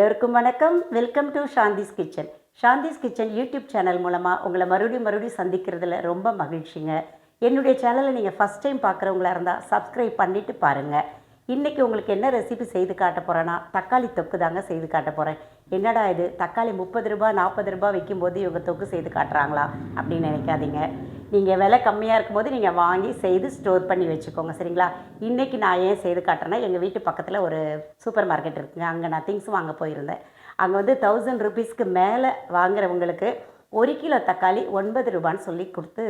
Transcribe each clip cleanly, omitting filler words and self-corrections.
எல்லோருக்கும் வணக்கம். Welcome to Shanthi's kitchen. Shanthi's kitchen YouTube channel மூலமாக உங்களை மறுபடியும் சந்திக்கிறதுல ரொம்ப மகிழ்ச்சிங்க. என்னுடைய சேனலை நீங்கள் ஃபஸ்ட் டைம் பார்க்குறவங்களா இருந்தால் சப்ஸ்கிரைப் பண்ணிவிட்டு பாருங்கள். இன்றைக்கி உங்களுக்கு என்ன ரெசிபி செய்து காட்ட போகிறேன்னா, தக்காளி தொக்கு தாங்க செய்து காட்ட போகிறேன். என்னடா இது தக்காளி 30 ரூபா 40 ரூபா விற்கும்போது இவங்க தொக்கு செய்து காட்டுறாங்களா அப்படின்னு நினைக்காதீங்க. நீங்கள் விலை கம்மியாக இருக்கும்போது நீங்கள் வாங்கி செய்து ஸ்டோர் பண்ணி வச்சுக்கோங்க, சரிங்களா? இன்றைக்கி நான் ஏன் செய்து காட்டுறேன்னா, எங்கள் வீட்டு பக்கத்தில் ஒரு சூப்பர் மார்க்கெட் இருக்குங்க. அங்கே நான் திங்ஸ் வாங்க போயிருந்தேன். அங்கே வந்து 1000 ரூபீஸ்க்கு மேலே வாங்குறவங்களுக்கு 1 கிலோ தக்காளி 9 ரூபான்னு சொல்லி கொடுத்து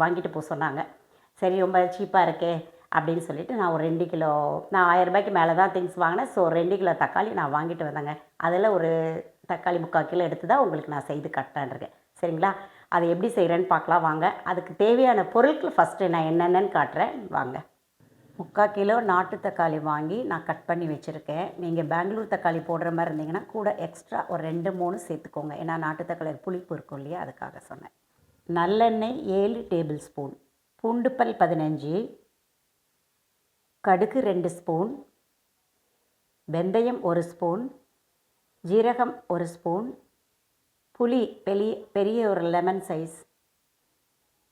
வாங்கிட்டு போக சொன்னாங்க. சரி, ரொம்ப சீப்பாக இருக்கே அப்படின்னு சொல்லிவிட்டு நான் ஒரு 2 கிலோ, நான் 1000 ரூபாய்க்கு மேலே தான் திங்ஸ் வாங்கினேன். ஸோ 2 கிலோ தக்காளி நான் வாங்கிட்டு வந்தேங்க. அதில் ஒரு தக்காளி 3/4 கிலோ எடுத்து தான் உங்களுக்கு நான் செய்து காட்டுறேன், சரிங்களா? அதை எப்படி செய்கிறேன்னு பார்க்கலாம் வாங்க. அதுக்கு தேவையான பொருட்கள் ஃபஸ்ட்டு நான் என்னென்னு காட்டுறேன் வாங்க. 3/4 கிலோ நாட்டு தக்காளி வாங்கி நான் கட் பண்ணி வச்சுருக்கேன். நீங்கள் பெங்களூர் தக்காளி போடுற மாதிரி இருந்தீங்கன்னா கூட எக்ஸ்ட்ரா ஒரு 2-3 சேர்த்துக்கோங்க. ஏன்னா நாட்டு தக்காளி புளிப்பு இருக்கும் இல்லையா, அதுக்காக சொன்னேன். நல்லெண்ணெய் 7 டேபிள் ஸ்பூன், பூண்டுப்பல் 15, கடுகு 2 ஸ்பூன், வெந்தயம் 1 ஸ்பூன், ஜீரகம் 1 ஸ்பூன், புளி பெரிய ஒரு லெமன் சைஸ்,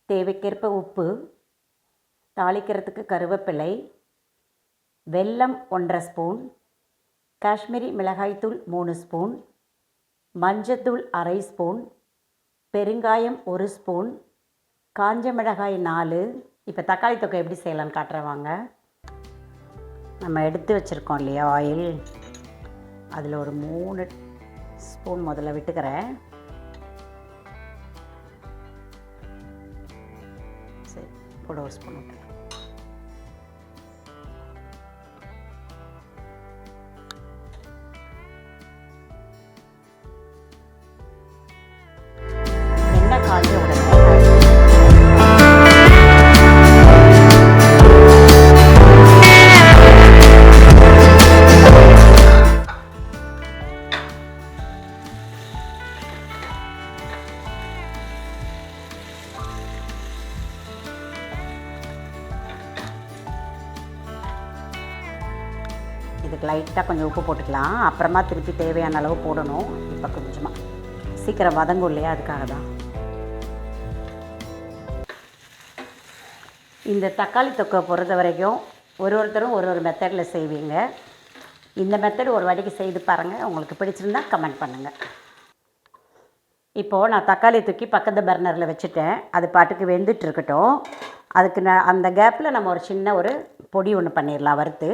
தேவைக்கேற்ப உப்பு, தாளிக்கிறதுக்கு கருவேப்பிலை, வெல்லம் 1/2 ஸ்பூன், காஷ்மீரி மிளகாய்த்தூள் 3 ஸ்பூன், மஞ்சத்தூள் 1/2 ஸ்பூன், பெருங்காயம் 1 ஸ்பூன், காஞ்ச மிளகாய் 4. இப்போ தக்காளி தொக்கை எப்படி செய்யலான்னு காட்டுறேன் வாங்க. நம்ம எடுத்து வச்சுருக்கோம் இல்லையா ஆயில், அதில் ஒரு 3 ஸ்பூன் முதல்ல விட்டுக்கிறேன். சரி, கூட ஒரு ஸ்பூன் விட்டுக்கிறேன். எண்ணெய் காய்ஞ்ச உடனே இதுக்கு லைட்டாக கொஞ்சம் உப்பு போட்டுக்கலாம். அப்புறமா திருப்பி தேவையான அளவு போடணும். இப்போ கொஞ்சமாக சீக்கிரம் வதங்கும் இல்லையா, அதுக்காக தான். இந்த தக்காளி தொக்கை பொறுத்த வரைக்கும் ஒருத்தரும் ஒரு மெத்தடில் செய்வீங்க. இந்த மெத்தட் ஒரு வாட்டிக்கு செய்து பாருங்கள். உங்களுக்கு பிடிச்சிருந்தா கமெண்ட் பண்ணுங்கள். இப்போது நான் தக்காளி தூக்கி பக்கத்து பர்னரில் வச்சுட்டேன். அது பாட்டுக்கு வெந்துட்டு இருக்கட்டும். அதுக்கு அந்த கேப்பில் நம்ம ஒரு சின்ன ஒரு பொடி ஒன்று பண்ணிடலாம். வறுத்து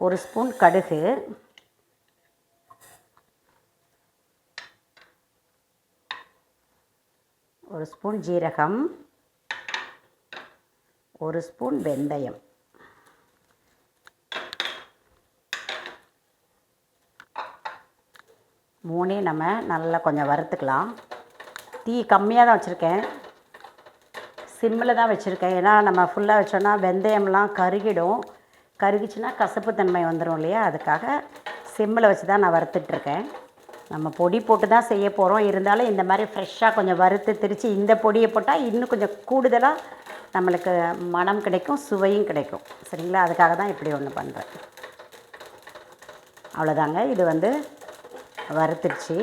1 ஸ்பூன் கடுகு, 1 ஸ்பூன் ஜீரகம், 1 ஸ்பூன் வெந்தயம், மூணையும் நம்ம நல்லா கொஞ்சம் வறுத்துக்கலாம். தீ கம்மியாக தான் வச்சுருக்கேன், சிம்மில் தான் வச்சுருக்கேன். ஏன்னா நம்ம ஃபுல்லாக வச்சோன்னா வெந்தயம்லாம் கருகிடும். கருகிச்சுன்னா கசப்பு தன்மை வந்துடும் இல்லையா, அதுக்காக சிம்மில் வச்சு தான் நான் வறுத்துட்ருக்கேன். நம்ம பொடி போட்டு தான் செய்ய போகிறோம். இருந்தாலும் இந்த மாதிரி ஃப்ரெஷ்ஷாக கொஞ்சம் வறுத்து திரித்து இந்த பொடியை போட்டால் இன்னும் கொஞ்சம் கூடுதலாக நம்மளுக்கு மனம் கிடைக்கும், சுவையும் கிடைக்கும், சரிங்களா? அதுக்காக தான் இப்படி ஒன்று பண்ணுறேன். அவ்வளோதாங்க. இது வந்து வறுத்துருச்சு.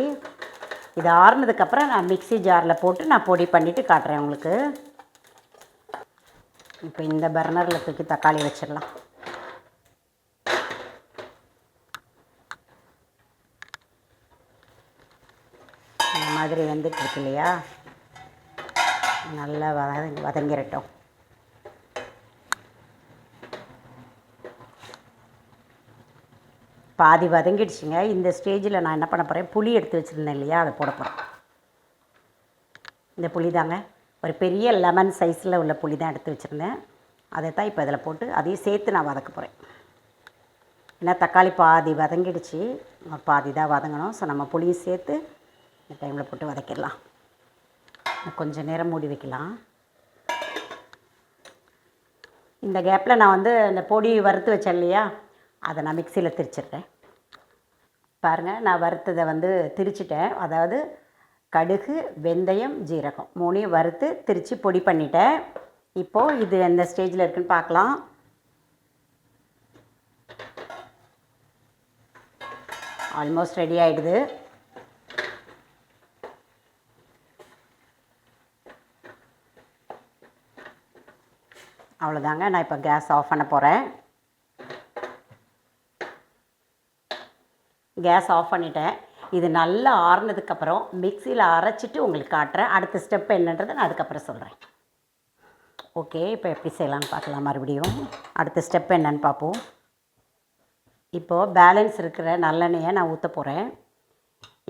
இது ஆறுனதுக்கப்புறம் நான் மிக்ஸி ஜாரில் போட்டு நான் பொடி பண்ணிவிட்டு காட்டுறேன் உங்களுக்கு. இப்போ இந்த பர்னரில் தூக்கி தக்காளி வச்சிடலாம். இந்த மாதிரி வெந்துட்டுருக்கு இல்லையா, நல்லா வதங்கிரட்டும். பாதி வதங்கிடுச்சுங்க. இந்த ஸ்டேஜில் நான் என்ன பண்ண போகிறேன், புளி எடுத்து வச்சுருந்தேன் இல்லையா, அதை போட போகிறேன். இந்த புளி தாங்க, ஒரு பெரிய லெமன் சைஸில் உள்ள புளி தான் எடுத்து வச்சுருந்தேன். அதை தான் இப்போ இதில் போட்டு அதையும் சேர்த்து நான் வதக்க போகிறேன். ஏன்னா தக்காளி பாதி வதங்கிடுச்சு, பாதி தான் வதங்கணும். ஸோ நம்ம புளியும் சேர்த்து இந்த டைமில் போட்டு வதக்கிடலாம். கொஞ்சம் நேரம் மூடி வைக்கலாம். இந்த கேப்பில் நான் வந்து இந்த பொடி வறுத்து வச்சேன் இல்லையா, அதை நான் மிக்சியில் திரிச்சிடுறேன். பாருங்கள், நான் வறுத்ததை வந்து திரிச்சிட்டேன். அதாவது கடுகு, வெந்தயம், ஜீரகம் 3ஐயும் வறுத்து திரித்து பொடி பண்ணிட்டேன். இப்போது இது எந்த ஸ்டேஜில் இருக்குதுன்னு பார்க்கலாம். ஆல்மோஸ்ட் ரெடி ஆகிடுது. அவ்வளோதாங்க. நான் இப்போ கேஸ் ஆஃப் பண்ண போகிறேன். கேஸ் ஆஃப் பண்ணிட்டேன். இது நல்லா ஆறுனதுக்கப்புறம் மிக்சியில் அரைச்சிட்டு உங்களுக்கு காட்டுறேன். அடுத்த ஸ்டெப் என்னன்றதை நான் அதுக்கப்புறம் சொல்கிறேன். ஓகே, இப்போ எப்படி செய்யலான்னு பார்க்கலாம். மறுபடியும் அடுத்த ஸ்டெப் என்னன்னு பார்ப்போம். இப்போது பேலன்ஸ் இருக்கிற நல்லெண்ணெயை நான் ஊற்ற போகிறேன்.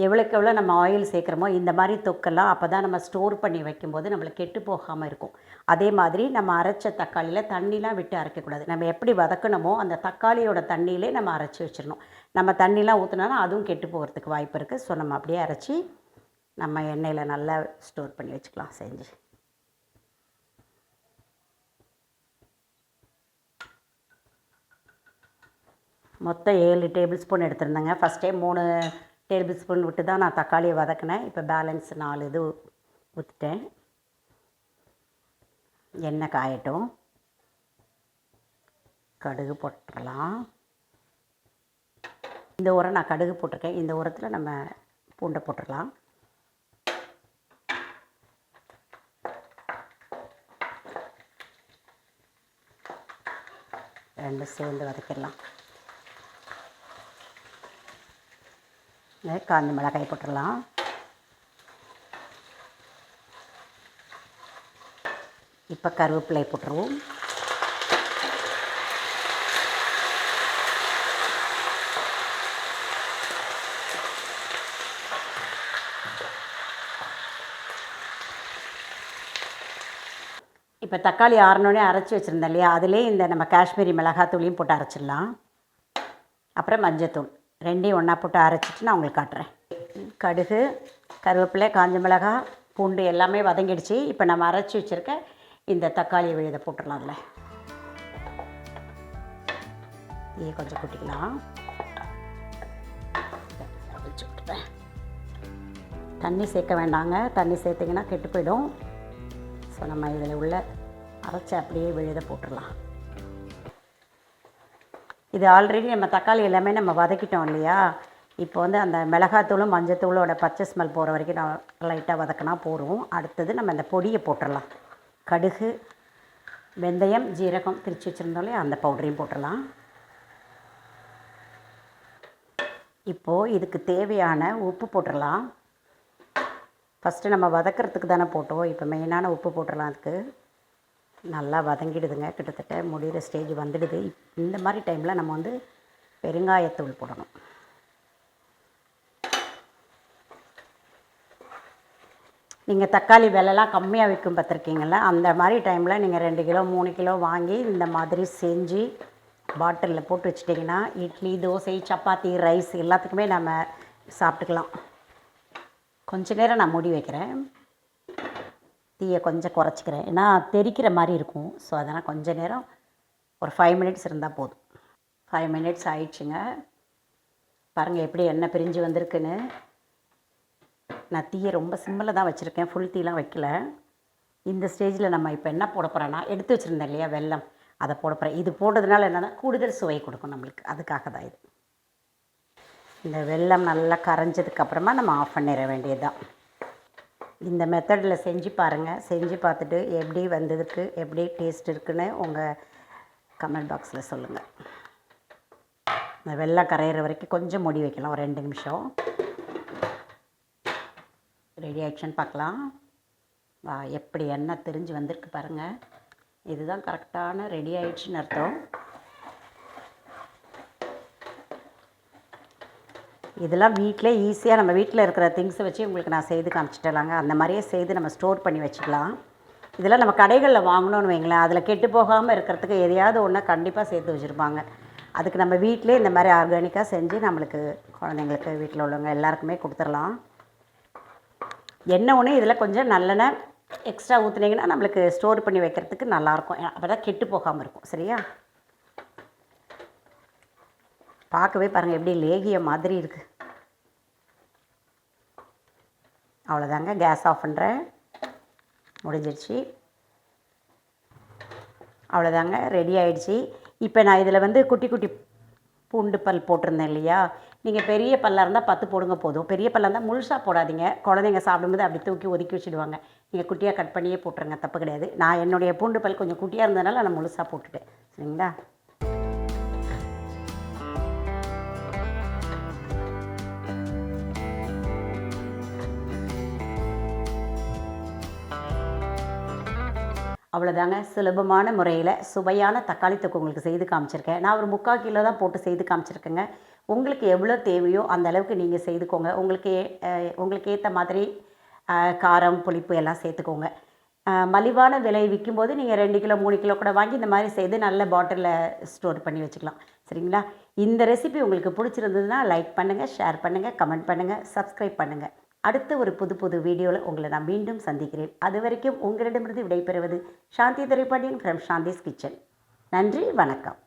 எவ்வளோக்கு எவ்வளோ நம்ம ஆயில் சேர்க்குறோமோ இந்த மாதிரி தொக்கெல்லாம் அப்போ தான் நம்ம ஸ்டோர் பண்ணி வைக்கும்போது நம்மளுக்கு கெட்டு போகாமல் இருக்கும். அதே மாதிரி நம்ம அரைச்ச தக்காளியில் தண்ணிலாம் விட்டு அரைக்கக்கூடாது. நம்ம எப்படி வதக்கணுமோ அந்த தக்காளியோட தண்ணியிலே நம்ம அரைச்சி வச்சிடணும். நம்ம தண்ணிலாம் ஊற்றினாலும் அதுவும் கெட்டு போகிறதுக்கு வாய்ப்பு இருக்குது. ஸோ நம்ம அப்படியே அரைச்சி நம்ம எண்ணெயில் நல்லா ஸ்டோர் பண்ணி வச்சுக்கலாம் செஞ்சு. மொத்தம் 7 டேபிள் ஸ்பூன் எடுத்துருந்தேங்க. ஃபஸ்ட்டே 3 டேபிள் ஸ்பூன் விட்டு தான் நான் தக்காளியை வதக்கினேன். இப்போ பேலன்ஸ் 4 இது ஊற்றிட்டேன். எண்ணெய் காயட்டும். கடுகு போட்டுடலாம். இந்த உரம் நான் கடுகு போட்டிருக்கேன். இந்த உரத்தில் நம்ம பூண்டை போட்டுடலாம். ரெண்டும் சேர்ந்து வதக்கிடலாம். காஞ்ச மிளகாய் போட்டுடலாம். இப்போ கருவேப்பிலை போட்டுருவோம். இப்போ தக்காளி ஆறினோடனே அரைச்சி வச்சுருந்தேன் இல்லையா, அதிலே இந்த நம்ம காஷ்மீரி மிளகாத்தூளையும் போட்டு அரைச்சிடலாம். அப்புறம் மஞ்சத்தூள் ரெண்டையும் ஒன்றா போட்டு அரைச்சிட்டு நான் உங்களுக்கு காட்டுறேன். கடுகு, கருவேப்பிலை, காஞ்ச மிளகாய், பூண்டு எல்லாமே வதங்கிடுச்சு. இப்போ நம்ம அரைச்சி வச்சுருக்க இந்த தக்காளி விழுதை போட்டுடலாம். அதில் இதை கொஞ்சம் கூட்டிக்கலாம். தண்ணி சேர்க்க வேண்டாங்க. தண்ணி சேர்த்திங்கன்னா கெட்டு போயிடும். ஸோ நம்ம இதில் உள்ள அரைச்சி அப்படியே விழுதை போட்டுடலாம். இது ஆல்ரெடி நம்ம தக்காளி எல்லாமே நம்ம வதக்கிட்டோம் இல்லையா. இப்போ வந்து அந்த மிளகாத்தூளும் மஞ்சத்தூளோட பச்சை ஸ்மெல் போகிற வரைக்கும் நான் லைட்டாக வதக்கினா போகிறோம். அடுத்தது நம்ம இந்த பொடியை போட்டுடலாம். கடுகு, வெந்தயம், ஜீரகம் திரிச்சு வச்சுருந்தோம் இல்லையா, அந்த பவுடரையும் போட்டுடலாம். இப்போது இதுக்கு தேவையான உப்பு போட்டுடலாம். ஃபஸ்ட்டு நம்ம வதக்கிறதுக்கு தானே போட்டோம். இப்போ மெயினான உப்பு போட்டுடலாம். அதுக்கு நல்லா வதங்கிடுதுங்க. கிட்டத்தட்ட முடிகிற ஸ்டேஜ் வந்துடுது. இந்த மாதிரி டைமில் நம்ம வந்து பெருங்காயத்தூள் போடணும். நீங்கள் தக்காளி விலைலாம் கம்மியாக விற்கும் பார்த்துருக்கீங்கள, அந்த மாதிரி டைமில் நீங்கள் 2 கிலோ 3 கிலோ வாங்கி இந்த மாதிரி செஞ்சு பாட்டிலில் போட்டு வச்சிட்டிங்கன்னா இட்லி, தோசை, சப்பாத்தி, ரைஸ் எல்லாத்துக்குமே நம்ம சாப்பிட்டுக்கலாம். கொஞ்ச நேரம் நான் மூடி வைக்கிறேன். தீயை கொஞ்சம் குறைச்சிக்கிறேன். ஏன்னா தெரிக்கிற மாதிரி இருக்கும். ஸோ அதனால் கொஞ்சம் நேரம் ஒரு 5 மினிட்ஸ் இருந்தால் போதும். 5 மினிட்ஸ் ஆயிடுச்சுங்க. பாருங்கள் எப்படி எண்ணெய் பிரிஞ்சு வந்திருக்குன்னு. நான் தீயை ரொம்ப சிம்மில் தான் வச்சுருக்கேன். ஃபுல் தீலாம் வைக்கல. இந்த ஸ்டேஜில் நம்ம இப்போ என்ன போட போகிறோன்னா, எடுத்து வச்சுருந்தேன் இல்லையா வெல்லம், அதை போட போகிறேன். இது போடுறதுனால என்னென்னா கூடுதல் சுவை கொடுக்கும் நம்மளுக்கு. அதுக்காக தான் இது. இந்த வெல்லம் நல்லா கரைஞ்சதுக்கப்புறமா நம்ம ஆஃப் பண்ணிட வேண்டியது தான். இந்த மெத்தடில் செஞ்சு பாருங்கள். செஞ்சு பார்த்துட்டு எப்படி வந்ததுக்கு, எப்படி டேஸ்ட் இருக்குன்னு உங்கள் கமெண்ட் பாக்ஸில் சொல்லுங்கள். இந்த வெல்லம் கரையிற வரைக்கும் கொஞ்சம் மூடி வைக்கலாம். ஒரு 2 நிமிஷம். ரெடி ஆக்ஷன் பார்க்கலாம். எப்படி எண்ணெய் தெரிஞ்சு வந்திருக்கு பாருங்கள். இதுதான் கரெக்டான ரெடி ஆயிடுச்சுன்னு அர்த்தம். இதெல்லாம் வீட்டிலே ஈஸியாக நம்ம வீட்டில் இருக்கிற திங்ஸை வச்சு உங்களுக்கு நான் செய்து காமிச்சிட்டலாங்க. அந்த மாதிரியே செய்து நம்ம ஸ்டோர் பண்ணி வச்சுக்கலாம். இதெல்லாம் நம்ம கடைகளில் வாங்கணும்னு வைங்களேன், அதில் கெட்டு போகாமல் இருக்கிறதுக்கு எதையாவது ஒன்று கண்டிப்பாக சேர்த்து வச்சுருப்பாங்க. அதுக்கு நம்ம வீட்டிலே இந்த மாதிரி ஆர்கானிக்காக செஞ்சு நம்மளுக்கு குழந்தைங்களுக்கு வீட்டில் உள்ளவங்க எல்லாருக்குமே கொடுத்துடலாம். எண்ணெய் ஒன்று இதில் கொஞ்சம் நல்லெண்ணெய் எக்ஸ்ட்ரா ஊற்றுனீங்கன்னா நம்மளுக்கு ஸ்டோர் பண்ணி வைக்கிறதுக்கு நல்லாயிருக்கும். அப்போ தான் கெட்டு போகாமல் இருக்கும். சரியா? பார்க்கவே பாருங்கள் எப்படி லேகிய மாதிரி இருக்குது. அவ்வளோதாங்க. கேஸ் ஆஃப் பண்ணுறேன். முடிஞ்சிடுச்சு. அவ்வளோதாங்க, ரெடி ஆகிடுச்சி. இப்போ நான் இதில் வந்து குட்டி குட்டி பூண்டு பல் போட்டிருந்தேன் இல்லையா, நீங்கள் பெரிய பல்லாக இருந்தால் 10 போடுங்க போதும். பெரிய பல்லாக இருந்தால் முழுசாக போடாதீங்க. குழந்தைங்க சாப்பிடும்போது அப்படி தூக்கி ஒதுக்கி வச்சுடுவாங்க. நீங்கள் குட்டியாக கட் பண்ணியே போட்டுருங்க, தப்பு கிடையாது. நான் என்னுடைய பூண்டு பல் கொஞ்சம் குட்டியாக இருந்ததுனால நான் முழுசாக போட்டுட்டேன். சரிங்களா? அவ்வளோதாங்க. சுலபமான முறையில் சுவையான தக்காளி தொக்கு உங்களுக்கு செய்து காமிச்சிருக்கேன். நான் ஒரு 3/4 கிலோ தான் போட்டு செய்து காமிச்சிருக்கேங்க. உங்களுக்கு எவ்வளோ தேவையோ அந்த அளவுக்கு நீங்கள் செய்துக்கோங்க. உங்களுக்கு ஏற்ற மாதிரி காரம், புளிப்பு எல்லாம் சேர்த்துக்கோங்க. மலிவான விலை விற்கும்போது நீங்கள் 2 கிலோ 3 கிலோ கூட வாங்கி இந்த மாதிரி செய்து நல்ல பாட்டிலில் ஸ்டோர் பண்ணி வச்சுக்கலாம். சரிங்களா? இந்த ரெசிபி உங்களுக்கு பிடிச்சிருந்ததுன்னா லைக் பண்ணுங்கள், ஷேர் பண்ணுங்கள், கமெண்ட் பண்ணுங்கள், சப்ஸ்கிரைப் பண்ணுங்கள். அடுத்த ஒரு புது வீடியோவில் உங்களை நான் மீண்டும் சந்திக்கிறேன். அது வரைக்கும் உங்களிடமிருந்து விடைபெறுவது சாந்தி திரைப்பாண்டியன் ஃப்ரம் சாந்திஸ் கிச்சன். நன்றி, வணக்கம்.